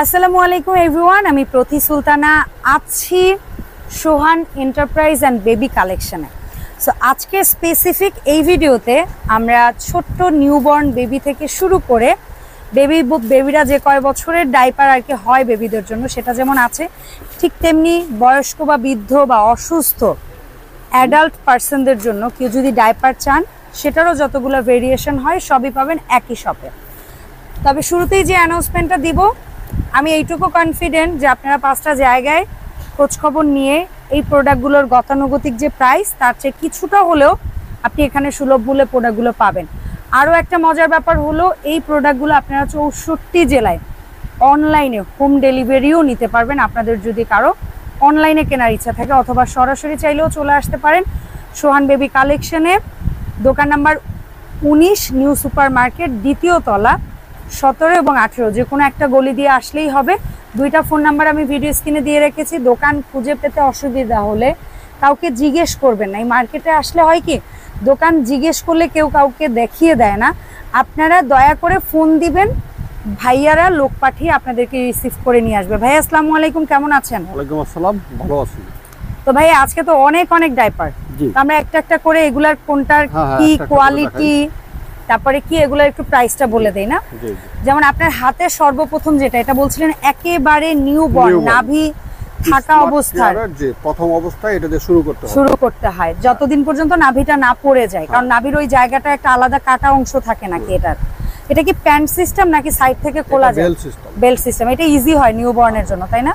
আসসালামু আলাইকুম এভরিওয়ান, আমি প্রতি সুলতানা আছি সোহান এন্টারপ্রাইজ অ্যান্ড বেবি কালেকশনে। সো আজকে স্পেসিফিক এই ভিডিওতে আমরা ছোট্ট নিউবর্ন বেবি থেকে শুরু করে বেবিরা যে কয় বছরের ডাইপার আর কি হয় বেবিদের জন্য সেটা যেমন আছে, ঠিক তেমনি বয়স্ক বা বৃদ্ধ বা অসুস্থ অ্যাডাল্ট পার্সনদের জন্য কেউ যদি ডাইপার চান সেটারও যতগুলো ভেরিয়েশন হয় সবই পাবেন একই শপে। তবে শুরুতেই যে অ্যানাউন্সমেন্টটা দিব, আমি এইটুকু কনফিডেন্ট যে আপনারা 5টা জায়গায় খোঁজখবর নিয়ে এই প্রোডাক্টগুলোর গতানুগতিক যে প্রাইস তার চেয়ে কিছুটা হলেও আপনি এখানে সুলভ মূল্যে প্রোডাক্টগুলো পাবেন। আরও একটা মজার ব্যাপার হলো এই প্রোডাক্টগুলো আপনারা 64 জেলায় অনলাইনে হোম ডেলিভারিও নিতে পারবেন আপনাদের যদি কারো অনলাইনে কেনার ইচ্ছা থাকে, অথবা সরাসরি চাইলেও চলে আসতে পারেন সোহান বেবি কালেকশনে। দোকান নাম্বার 19 নিউ সুপার মার্কেট, দ্বিতীয় তলা, 17 এবং 18 যে কোনো একটা গলি দিয়ে আসলেই হবে। দুইটা ফোন নাম্বার আমি ভিডিও স্ক্রিনে দিয়ে রেখেছি। দোকান খুঁজে পেতে অসুবিধা হলে কাউকে জিজ্ঞেস করবেন না। এই মার্কেটে আসলে হয় কি, দোকান জিজ্ঞেস করলে কেউ কাউকে দেখিয়ে দেয় না। আপনারা দয়া করে ফোন দিবেন, ভাইয়ারা লোক পাঠিয়ে আপনাদেরকে রিসিভ করে নিয়ে আসবে। ভাই আসসালামু আলাইকুম, কেমন আছেন? ওয়ালাইকুম আসসালাম, ভালো আছি। তো ভাই আজকে তো অনেক ডাইপার, আমরা একটা একটা করে এগুলার কোনটার কি কোয়ালিটি, তারপরে কি এগুলো একটু প্রাইসটা বলে দেই না। যেমন আপনার হাতে সর্বপ্রথম যেটা, এটা বলছিলেন একেবারে নিউবর্ন নাভি থাকা অবস্থায়, যে প্রথম অবস্থায় এটা দিয়ে শুরু করতে হয় যতদিন পর্যন্ত নাভিটা না পড়ে যায়, কারণ নাভির ওই জায়গাটা একটা আলাদা কাটা অংশ থাকে নাকি এটার। এটা কি প্যান্ট সিস্টেম নাকি সাইড থেকে খোলা যায়? Belt system. এটা ইজি হয় নিউবর্নের জন্য, তাই না?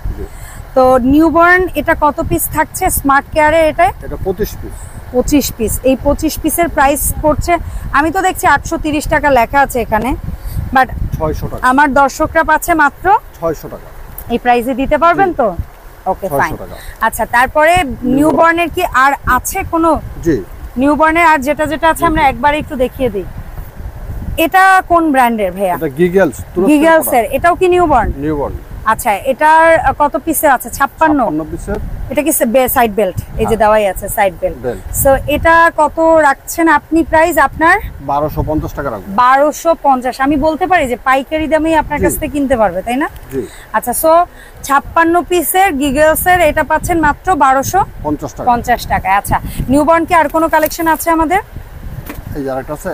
তো নিউবর্ন এটা কত পিস থাকছে স্মার্ট কেয়ারে? এটা 25 পিস। এই 25 পিসের প্রাইস পড়ছে, আমি তো দেখছি 830 টাকা লেখা আছে এখানে, বাট 600 টাকা আমার দর্শকরা পাচ্ছে মাত্র 600 টাকা। এই প্রাইসে দিতে পারবেন তো? Okay fine. আচ্ছা, তারপরে নিউবর্নের কি আর আছে কোনো? জি, নিউবর্নের আর যেটা আছে আমরা একবার একটু দেখিয়ে দিই। এটা কোন ব্র্যান্ডের ভাইয়া? এটা গিগলস এর। এটাও কি নিউবর্ন? আচ্ছা, এটার কত পিসের আছে? 56 পিসের। এটা কি সাইড বেল্ট? এই যে দেওয়াই আছে সাইড বেল্ট। সো এটা কত রাখছেন আপনি প্রাইস? আপনার 1250 টাকা রাখবো। 1250। আমি বলতে পারি যে পাইকারি দামেই আপনার কাছ থেকে কিনতে পারবে, তাই না? জি। আচ্ছা, সো 56 পিসের গিগলস এর এটা পাচ্ছেন মাত্র 1250 টাকা। আচ্ছা, নিউবর্ন কি আর কোনো কালেকশন আছে আমাদের? এই যে আরেকটা আছে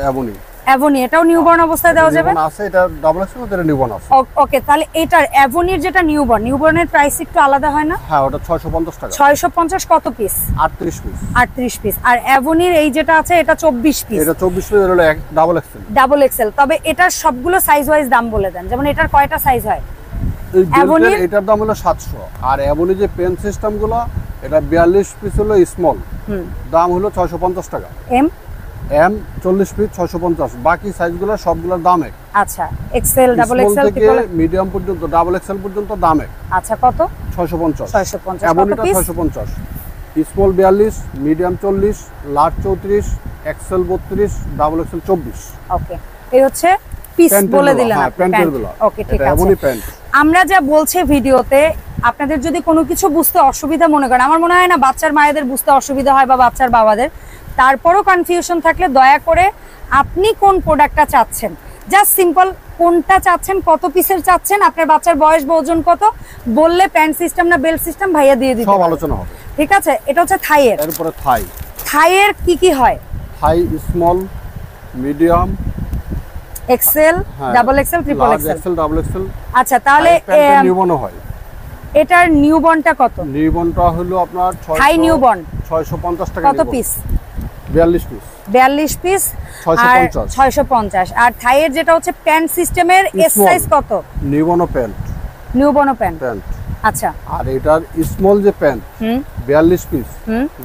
অ্যাভনি, এটাও নিউবর্ন অবস্থায় দেওয়া যাবে? আছে, এটা ডাবল এক্সেল, এটা নিউবর্ন আছে। ওকে, তাহলে এটার অ্যাভনির যেটা নিউবর্নের প্রাইস একটু আলাদা হয় না? হ্যাঁ, ওটা 650 টাকা। 650 কত পিস? 38 পিস। আর অ্যাভনির এই যেটা আছে এটা 24 পিস। এটা 24 পিস হলো ডাবল এক্সেল। তবে এটার সবগুলো সাইজ ওয়াইজ দাম বলে দেন, যেমন এটার কয়টা সাইজ হয়? অ্যাভনির এটার দাম হলো 700। আর অ্যাভনির যে পেন সিস্টেমগুলো, এটা 42 পিস হলো স্মল, দাম হলো 650 টাকা। M 40 piece 650। বাকি সাইজগুলো সবগুলোর দাম এক। আচ্ছা, এক্সেল, ডাবল এক্সেল থেকে মিডিয়াম পর্যন্ত, ডাবল এক্সেল পর্যন্ত দাম এক। আচ্ছা, কত? 650। অ্যাভনিটা 650, small 42, medium 40, large 34, XL 32, double XL 24। Okay, এই হচ্ছে পিস বলে দিলাম প্যান্টগুলো। ওকে, ঠিক আছে। আমরা যা বলছে ভিডিওতে, আপনাদের যদি কোনো কিছু বুঝতে অসুবিধা মনে করেন, আমার মনে হয় না বাচ্চার মায়েদের বুঝতে অসুবিধা হয় বা বাচ্চার বাবাদের, তারপরও কনফিউশন থাকলে দয়া করে আপনি কোন প্রোডাক্টটা চাচ্ছেন, জাস্ট সিম্পল কোনটা চাচ্ছেন, কত পিসের চাচ্ছেন, আপনার বাচ্চার বয়স বা ওজন কত বললে প্যান্ট সিস্টেম না বেল্ট সিস্টেম ভাইয়া দিয়ে দিবেন, সব আলোচনা হবে। ঠিক আছে। এটা হচ্ছে থাইয়ের। এরপরে থাইয়ের কি হয়? থাই small, medium, XL, double XL, triple XL, double XL. আচ্ছা, তাহলে নিউবর্নও হয়। এটার নিউবর্নটা কত? নিউবর্নটা হলো আপনার থাই নিউবর্ন 650 টাকা। কত পিস? 42 পিস। 42 পিস 650। আর থাইয়ের যেটা হচ্ছে প্যান্ট সিস্টেমের এস সাইজ কত? Newborn pant. আচ্ছা, আর এটার স্মল যে প্যান্ট 42 পিস,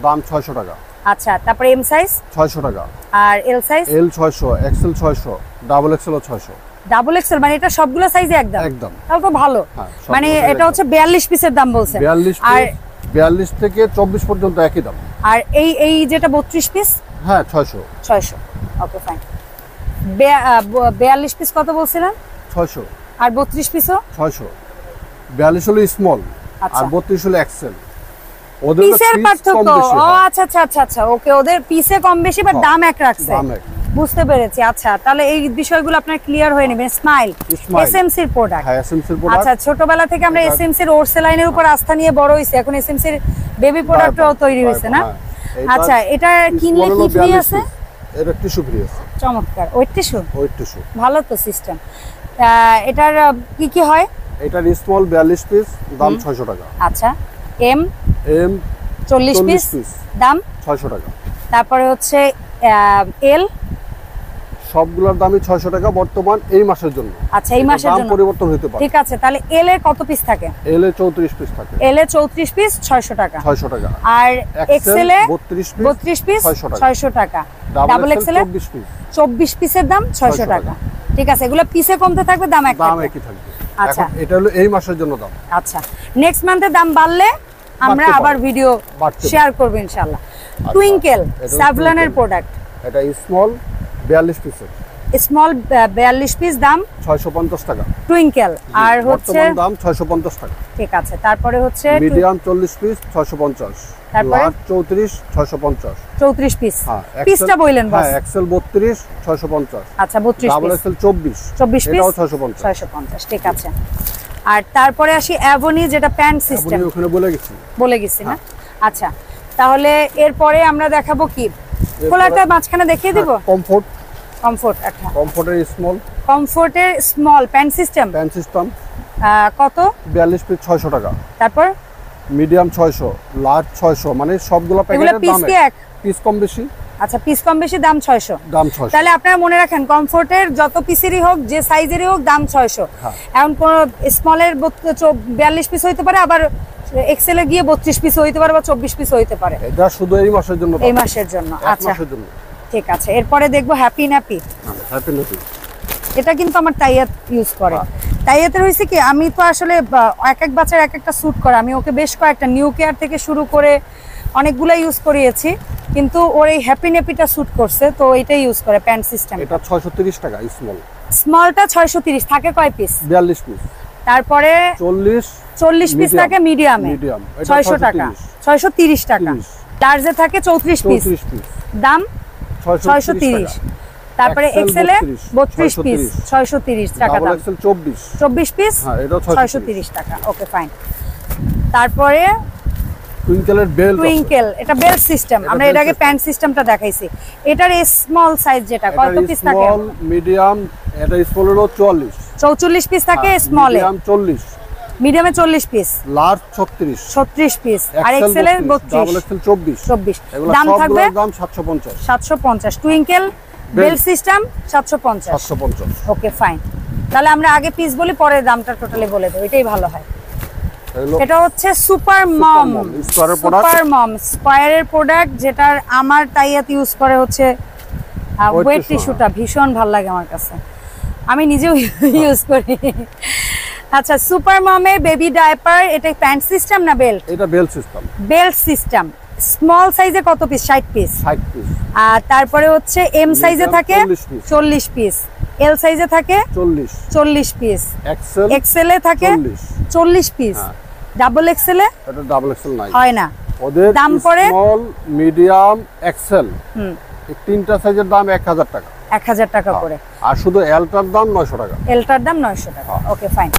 দাম 600 টাকা। আচ্ছা, তারপরে এম সাইজ 600 টাকা। আর L size? L 600, XL 600, double XL 600। Double XL মানে এটা সবগুলো সাইজে একদম, তাহলে তো ভালো। মানে এটা হচ্ছে 42 পিসের দাম বলছে। 42 থেকে 24 পর্যন্ত একই দাম। আর এই যেটা 32 পিস, হ্যাঁ 600। Okay fine. 42 পিস কত বলছিলেন? 600। আর 32 পিসও 600। 42 হলো স্মল, আর 32 হলো এক্সেল। ওদের পিসের পার্থক্য। ও আচ্ছা, ওকে, ওদের পিসে কম বেশি বাট দাম এক রাখছে। বুঝতে পেরেছি। আচ্ছা, তাহলে এই বিষয়গুলো আপনার ক্লিয়ার হয়ে নেবেন। স্মাইল এসএমসি এর প্রোডাক্ট। হ্যাঁ, এসএমসি এর প্রোডাক্ট। আচ্ছা, ছোটবেলা থেকে আমরা এসএমসি এর ওরসে লাইনের উপর আস্থা নিয়ে বড় হইছি, এখন এসএমসি এর বেবি প্রোডাক্টও তৈরি হইছে না? আচ্ছা, এটা কিনলে কি ফ্রি আছে? এটা টিস্যু ফ্রি আছে। চমৎকার। Wait tissue? Wait tissue. ভালো তো সিস্টেম। এটার কি কি হয়? এটার স্মল 42 পিস, দাম 600 টাকা। আচ্ছা, এম 40 40 পিস, দাম 600 টাকা। তারপরে হচ্ছে এল, সবগুলোর দামই 600 টাকা বর্তমান এই মাসের জন্য। আচ্ছা, এই মাসের জন্য দাম পরিবর্তন হতে পারে। ঠিক আছে, তাহলে এল এ কত পিস থাকে? এল এ 34 পিস থাকে। এল এ 34 পিস 600 টাকা। 600 টাকা। আর এক্সেল এ 32 পিস 600 টাকা। ডাবল এক্সেল এ 24 পিসের দাম 600 টাকা। ঠিক আছে, এগুলো পিসে কমতে থাকবে, দাম একই থাকবে। আচ্ছা, এটা হলো এই মাসের জন্য দাম। আচ্ছা, নেক্সট মান্থে দাম বাড়লে আমরা আবার ভিডিও শেয়ার করব ইনশাআল্লাহ। টুইঙ্কেল স্যাভলনের প্রোডাক্ট। এটা স্মল 42 পিসের। স্মল 42 পিস, দাম 650 টাকা। টুইঙ্কেল। আর হচ্ছে বর্তমান দাম 650 টাকা। ঠিক আছে, তারপরে হচ্ছে মিডিয়াম 40 পিস 650, তারপরে লার্জ 34 650। 34 পিস। হ্যাঁ, পিসটা বলেন বস। হ্যাঁ, এক্সেল 32 650। আচ্ছা, 32 ডাবল পিস। এক্সেল 24 পিস এটাও 650। 650। ঠিক আছে। আর তারপরে আসি অ্যাভনি, যেটা প্যান্ট সিস্টেম। আপনি ওখানে বলে গেছি না? আচ্ছা, তাহলে এরপরে আমরা দেখাবো কি? খোলাটা মাঝখানে দেখিয়ে দিব। কমফোর্ট। আচ্ছা, কমফোর্টের স্মল প্যান্ট সিস্টেম। কত? 42 পিস 600 টাকা। তারপর মিডিয়াম 600, লার্জ 600, মানে সবগুলো প্যাকেটের দাম এক। পিস কম বেশি। আচ্ছা, পিস কম বেশি, দাম 600। তাহলে আপনারা মনে রাখেন, কমফোর্টের যত পিসেরই হোক, যে সাইজেরই হোক, দাম 600। এখন কোন স্মলের 42 পিস হইতে পারে, আবার এক্সেলে গিয়ে 32 পিস হইতে পারে, বা 24 পিস হইতে পারে। এটা শুধু এই মাসের জন্য। এই মাসের জন্য। আচ্ছা, ঠিক আছে। এরপরে দেখবো হ্যাপি ন্যাপি। এটা কিন্তু আমার তাইয়াত ইউজ করে। তাইয়াতের হয়েছে কি, আমি তো আসলে এক এক বাচ্চার এক একটা স্যুট করে, আমি ওকে বেশ কয়েকটা নিউ কেয়ার থেকে শুরু করে অনেকগুলো ইউজ করিয়েছি, কিন্তু ওর এই হ্যাপি ন্যাপিটা স্যুট করছে, তো এটাই ইউজ করে প্যান্ট সিস্টেম। এটা 630 টাকা স্মলটা 630 থাকে কয় পিস? 42 পিস। তারপরে 40 পিস থাকে মিডিয়ামে 600 টাকা, 630 টাকা। লার্জে থাকে 34 পিস, দাম 630। তারপরে এক্সেলে 32 পিস 630 টাকা দাম। 24 পিস 630 টাকা। ওকে, ফাইন। তারপরে টুইঙ্কেল, এটা বেল্ট সিস্টেম। আমরা এর আগে প্যান্ট সিস্টেমটা দেখাইছি। এটার স্মল সাইজ যেটা কত পিস থাকে? স্মল, মিডিয়াম, এটা স্মলেরও 44 পিস থাকে স্মলে। মিডিয়ামে 40 পিস, লার্জ 36 পিস, আর এক্সেলে 32, ডাবল এক্সেল 24। দাম থাকবে দাম 750। 750। Twinkle belt system 750। ওকে, ফাইন। তাহলে আমরা আগে পিস বলি, পরে দামটা টোটালি বলে দেব, এটাই ভালো হয়। এটা হচ্ছে সুপার মম স্কয়ারের প্রোডাক্ট, যেটার আমার তাইয়াত ইউজ করে হচ্ছে ওয়েট টিস্যুটা, ভীষণ ভালো লাগে আমার কাছে, আমি নিজেও ইউজ করি। আচ্ছা, সুপার মমের বেবি ডায়াপার, এটা প্যান্ট সিস্টেম না বেল্ট? এটা বেল্ট সিস্টেম। স্মল সাইজে কত পিস? 60 পিস। আর তারপরে হচ্ছে এম সাইজে থাকে 40 পিস, এল সাইজে থাকে 40 পিস, এক্সেলে থাকে 40 পিস, ডাবল এক্সেলে হয় না। ওদের দাম পড়ে স্মল, মিডিয়াম, এক্সেল, এই তিনটা সাইজের দাম 1000 টাকা। 1000 টাকা করে। আর শুধু এলটার দাম 900 টাকা। এলটার দাম 900 টাকা। ওকে, ফাইন।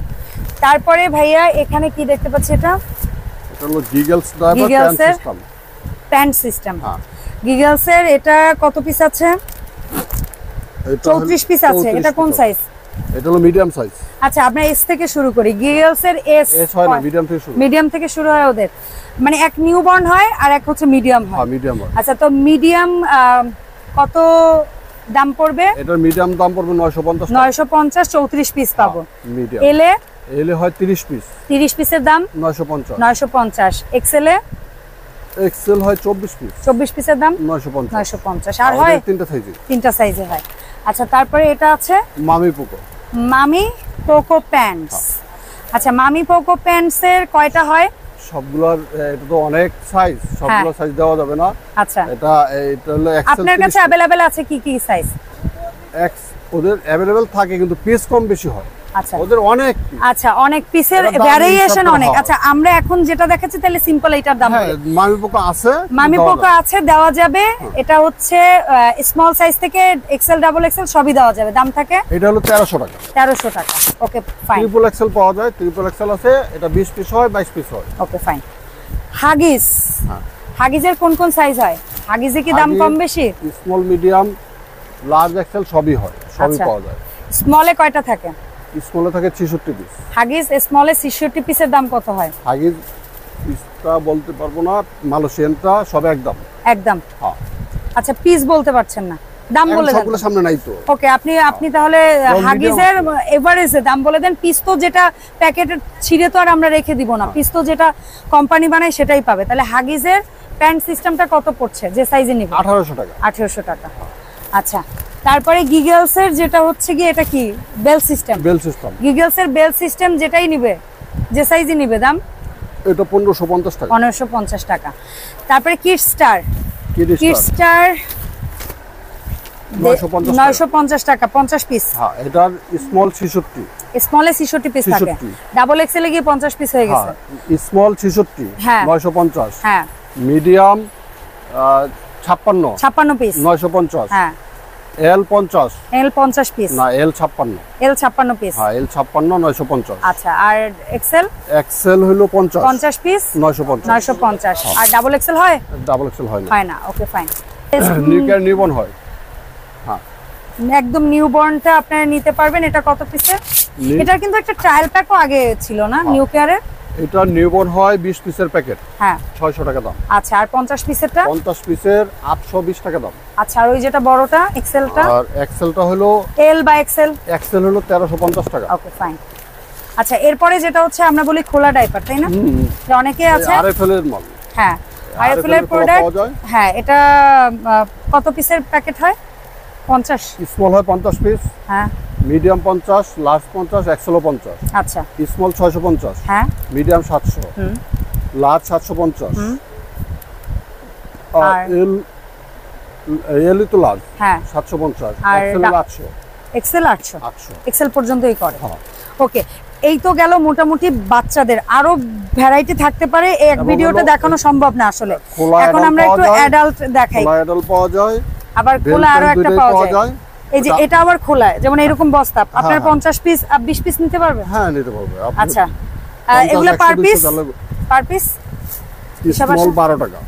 তারপরে ভাইয়া এখানে কি দেখতে পাচ্ছি? এটা হলো গিগলস ডায়াপার প্যান্ট সিস্টেম। গিগলস এর এটা কত পিস আছে? 34 পিস আছে। এটা কোন সাইজ? এটা হলো মিডিয়াম সাইজ। আচ্ছা, আমরা এস থেকে শুরু করি। গিগলস এর এস হয় না, মিডিয়াম থেকে শুরু হয় ওদের, মানে এক নিউবর্ন হয় আর এক হচ্ছে মিডিয়াম হয়। আচ্ছা, তো মিডিয়াম কত দাম পড়বে? এটার মিডিয়াম দাম পড়বে 950। 950, 34 পিস পাবো। মিডিয়াম এলে হয় 30 পিস। 30 পিসের দাম 950। এক্সেলে এক্সেল হয় 24 পিস। 24 পিসের দাম 950। আর হয় তিনটা সাইজে হয়। আচ্ছা, তারপরে এটা আছে মামি পোকো প্যান্টস। আচ্ছা, মামি পোকো প্যান্টস এর কয়টা হয়? সবগুলোর এটা তো অনেক সাইজ, সবগুলো সাইজ দেওয়া যাবে না। আচ্ছা, এটা হলো এক্সেল। আপনার কাছে अवेलेबल আছে কি কি সাইজ? ওদের अवेलेबल থাকে, কিন্তু পিস কম বেশি হয়। আচ্ছা ওদের অনেক আচ্ছা অনেক পিসের এটার দাম ভ্যারিয়েশন হিসাব করে অনেক। হয়। আচ্ছা আমরা এখন যেটা দেখাচ্ছি তাহলে সিম্পল এইটার দাম হ্যাঁ মামি পোকা আছে মামি দেওয়া পোকা যাবে। আছে, দেওয়া যাবে। এটা হচ্ছে স্মল সাইজ থেকে এক্সেল ডাবল এক্সেল সবই দেওয়া যাবে। দাম থাকে এটা হলো 1300 টাকা। 1300 টাকা। Okay fine. ট্রিপল এক্সেল পাওয়া যায়, ট্রিপল এক্সেল আছে, এটা 20 পিস হয় 22 পিস হয়। Okay fine. হাগিস, হ্যাঁ হাগিজের কোন কোন সাইজ হয়? হাগিজে কি দাম কম বেশি? স্মল মিডিয়াম লার্জ এক্সেল সবই হয়, সবই আচ্ছা। পাওয়া যায়। স্মলে কয়টা থাকে? স্মলে থাকে 66 পিস। হাগিস স্মলে 66 পিসের দাম কত হয়? হাগিজ পিসটা বলতে পারবো না, মালয়েশিয়ানটা সব একদম একদম। হ্যাঁ আচ্ছা পিস বলতে পারছেন না, দাম বলে দেন। সবগুলো সামনে নাই তো। ওকে আপনি তাহলে হাগিজের এভারেজে দাম বলে দেন। পিস তো যেটা প্যাকেটে ছিঁড়ে তো আর আমরা রেখে দিব না, পিস তো যেটা কোম্পানি বানায় সেটাই পাবে। তাহলে হাগিজের প্যান্ট সিস্টেমটা কত পড়ছে যে সাইজে নিবে? 1800 টাকা। 1800 টাকা। আচ্ছা তারপরে গিগলসের যেটা হচ্ছে কি, এটা কি বেল সিস্টেম? Belt system. গিগলসের বেল সিস্টেম যেটাই নিবে, যে সাইজে নিবে, দাম এটা 1550 টাকা। 1550 টাকা। তারপরে kids star, kids kids star 950 950 টাকা 50 পিস। হ্যাঁ এটার স্মল 66। স্মলে 66 পিস থাকে, 66 ডাবল এক্সেলে গিয়ে 50 পিস হয়ে গেছে। হ্যাঁ স্মল 66 হ্যাঁ। 950। হ্যাঁ মিডিয়াম 56 56 পিস। 950। হ্যাঁ এল 50 এল 50 পিস না এল 56। এল 56 পিস। হ্যাঁ এল 56 950। আচ্ছা আর এক্সেল এক্সেল হলো 50 50 পিস 950। 950। আর ডাবল এক্সেল হয়? ডাবল এক্সেল হয় না, হয় না। Okay fine. নিউকেয়ার নিউবর্ন হয়। হ্যাঁ একদম নিউবর্নটা আপনারা নিতে পারবেন। এটা কত পিসের? নি- এটার কিন্তু একটা ট্রায়াল প্যাকও আগে ছিল না নিউ কেয়ারের? এটা নিউবর্ন হয় 20 পিসের প্যাকেট, হ্যাঁ 600 টাকা দাম। আচ্ছা আর 50 পিসেরটা? 50 পিসের 820 টাকা দাম। আচ্ছা আর ওই যেটা বড়টা এক্সেলটা? আর এক্সেলটা হলো এল বা এক্সেল? এক্সেল হলো 1350 টাকা। Okay fine. আচ্ছা এরপরে যেটা হচ্ছে আমরা বলি খোলা ডাইপার, তাই না? যে অনেকে আছে আরএফএল এর মাল। হ্যাঁ আরএফএল এর খোলা প্রোডাক্ট। পাওয়া যায়। হ্যাঁ এটা কত পিসের প্যাকেট হয়? 50? স্মল হয় 50 পিস, হ্যাঁ মিডিয়াম 50, লার্জ 50, এক্সেল 50। আচ্ছা স্মল 650, হ্যাঁ মিডিয়াম 700, হুম লার্জ 750। আর আর- এল এল তো লার্জ হ্যাঁ 750, আর এক্সেল ডা- 800। এক্সেল 800 800 এক্সেল পর্যন্তই করে। হ্যাঁ। ওকে এই তো গেল মোটামুটি বাচ্চাদের। আরো ভ্যারাইটি থাকতে পারে, এক এবং ভিডিওতে হলো দেখানো সম্ভব না আসলে। খোলা এখন adult আমরা একটু পাওয়া যায়, অ্যাডাল্ট দেখাই। খোলা অ্যাডাল্ট পাওয়া যায়, আবার খোলা আরো বেল্ট একটা দুটোই পাওয়া পাওয়া যায়। যায়। এই যে ওটা- এটা আবার খোলা, যেমন এরকম বস্তা আপনার হ্যাঁ। 50 পিস 20 পিস নিতে পারবে? হ্যাঁ নিতে পারবে আপনি। আচ্ছা 50, এগুলা 100, পার 200 পিস? তাহলে পার পিস হিসাব স্মল আসে? 12 টাকা,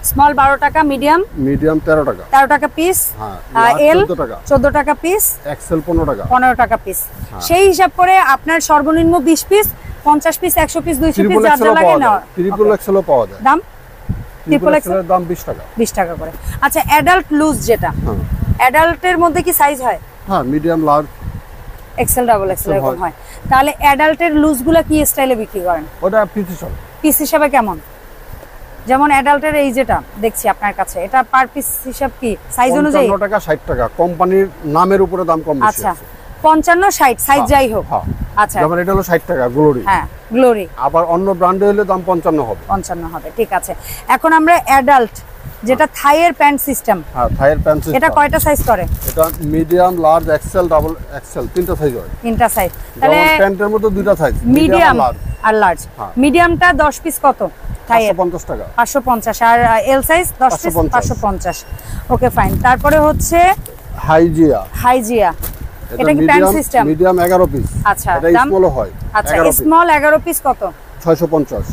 স্মল 12 টাকা, মিডিয়াম মিডিয়াম 13 টাকা, 13 টাকা পিস, হ্যাঁ এল 14 টাকা, 14 টাকা পিস, এক্সেল 15 টাকা। 15 টাকা পিস। সেই হিসাব করে আপনার সর্বনিম্ন 20 piece, 50 piece, 100 piece, 200 piece triple যা যা এক্সেলও লাগে পাওয়া না। যায়, ট্রিপল এক্সেলও পাওয়া যায়। দাম ট্রিপল ট্রিপল এক্সেল এক্সেলের দাম 20 টাকা। 20 টাকা করে। আচ্ছা অ্যাডাল্ট লুজ যেটা, হ্যাঁ অ্যাডাল্টের মধ্যে কি সাইজ হয়? হ্যাঁ medium large XL double XL XL এরকম হয়। হয়। তাহলে অ্যাডাল্টের লুজগুলো কি স্টাইলে বিক্রি করেন? ওটা পিস হিসাব। পিস হিসাবে কেমন? যেমন অ্যাডাল্টের এই যেটা দেখছি আপনার কাছে, এটা পার পিস হিসাব কি সাইজ অনুযায়ী? 55 টাকা 60 টাকা, কোম্পানির নামের উপরে দাম কম বেশি আচ্ছা আছে। 55 60 সাইজ যাই হোক। হ্যাঁ আচ্ছা যেমন এটা হলো 60 টাকা গ্লোরি, হ্যাঁ গ্লোরি আবার অন্য ব্র্যান্ডে হলে দাম 55 হবে। 55 হবে, ঠিক আছে। এখন আমরা অ্যাডাল্ট যেটা থাইয়ের প্যান্ট সিস্টেম, হ্যাঁ থাইয়ের প্যান্ট এটা কয়টা সাইজ করে? এটা medium large XL double XL তিনটা সাইজ হয়। তিনটা সাইজ। তাহলে যেমন প্যান্টের মধ্যে দুইটা সাইজ, মিডিয়াম লার্জ। আর লার্জ। হ্যাঁ। মিডিয়ামটা 10 পিস কত থাইয়ের? 550 টাকা। 550। আর L size 10 piece 550। 550। Okay fine. তারপরে হচ্ছে হাইজিয়া, হাইজিয়া, এটা কি প্যান্ট সিস্টেম? Medium 11 piece. আচ্ছা, এটা দাম? স্মলও হয়। আচ্ছা 11 পিস স্মল 11 পিস কত? 650,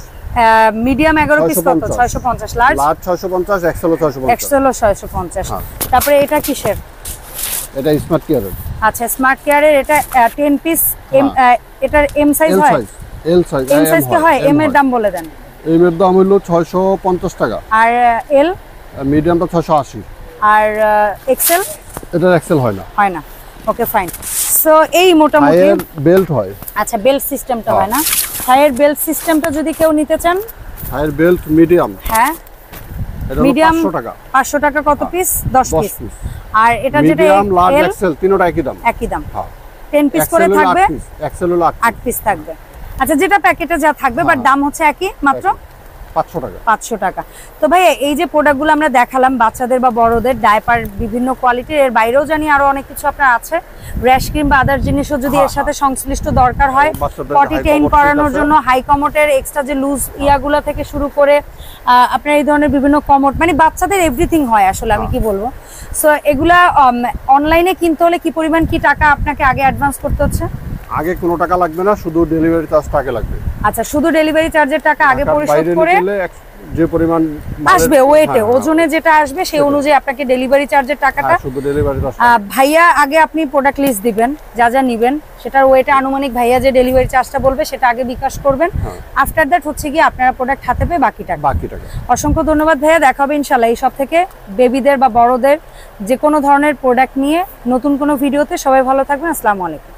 মিডিয়াম 11 পিস কত? 650। 650। Large large 650, এক্সেলও 650। এক্সেল 650। হ্যাঁ। তারপরে এটা কিসের? এটা স্মার্ট কেয়ারের আচ্ছা স্মার্ট কেয়ারের এটা 10 পিস এম, এটার এম সাইজ এল হয়? Size, L size, M size কি হয়? এম এর দাম বলে দেন। এম এর দাম হলো 650 টাকা, আর এল মিডিয়ামটা 680। আর এক্সেল এটার এক্সেল হয় না। হয় না। Okay fine. সো এই মোটামুটি। হাইয়ের বেল্ট হয়, আচ্ছা বেল্ট সিস্টেমটা হয় না? থাইয়ের বেল্ট সিস্টেমটা যদি কেউ নিতে চান, হাইয়ের বেল্ট মিডিয়াম, হ্যাঁ এটা হলো মিডিয়াম 500 টাকা। 500 টাকা কত পিস? 10 10 পিস। পিস। আর এটা যেটা মিডিয়াম লার্জ এল এক্সেল তিনটা একই দাম। একই দাম। হ্যাঁ 10 পিস করে এক্সেল হলো থাকবে, 8 পিস, এক্সেল হলো 8 8 পিস থাকবে। আচ্ছা যেটা প্যাকেটে যা থাকবে বাট দাম হচ্ছে একই মাত্র? 500 টাকা। 500 টাকা। তো ভাই এই যে প্রোডাক্টগুলো আমরা দেখালাম বাচ্চাদের বা বড়দের ডায়াপার বিভিন্ন কোয়ালিটির, এর বাইরেও জানি আরো অনেক কিছু আপনার আছে, র্যাশ ক্রিম বা আদার জিনিসও যদি এর সাথে সংশ্লিষ্ট দরকার হয়, পটি টেইন করানোর জন্য হাই কমোটের এক্সট্রা যে লুজ ইয়াগুলো থেকে শুরু করে আপনার এই ধরনের বিভিন্ন কমোট, মানে বাচ্চাদের এভরিথিং হয় আসলে, আমি কি বলবো। সো এগুলা অনলাইনে কিনতে হলে কি পরিমাণ কি টাকা আপনাকে আগে অ্যাডভান্স করতে হচ্ছে? আগে কোনো টাকা লাগবে না, শুধু ডেলিভারি চার্জ টাকা লাগবে। আচ্ছা, শুধু ডেলিভারি চার্জের টাকা আগে পরিশোধ করে যে পরিমাণ আসবে ওয়েটে ওজনে যেটা আসবে সেই অনুযায়ী আপনাকে ডেলিভারি চার্জের টাকাটা শুধু ডেলিভারি চার্জ। ভাইয়া আগে আপনি প্রোডাক্ট লিস্ট দিবেন যা যা নেবেন, সেটার ওয়েটে আনুমানিক ভাইয়া যে ডেলিভারি চার্জটা বলবে সেটা আগে বিকাশ করবেন। আফটার দ্যাট হচ্ছে কি আপনারা প্রোডাক্ট হাতে পেয়ে বাকি টাকা। অসংখ্য ধন্যবাদ ভাইয়া, দেখা হবে ইনশাআল্লাহ এই সব থেকে বেবিদের বা বড়দের যে কোনো ধরনের প্রোডাক্ট নিয়ে নতুন কোনো ভিডিওতে। সবাই ভালো থাকবেন, আসসালামু আলাইকুম।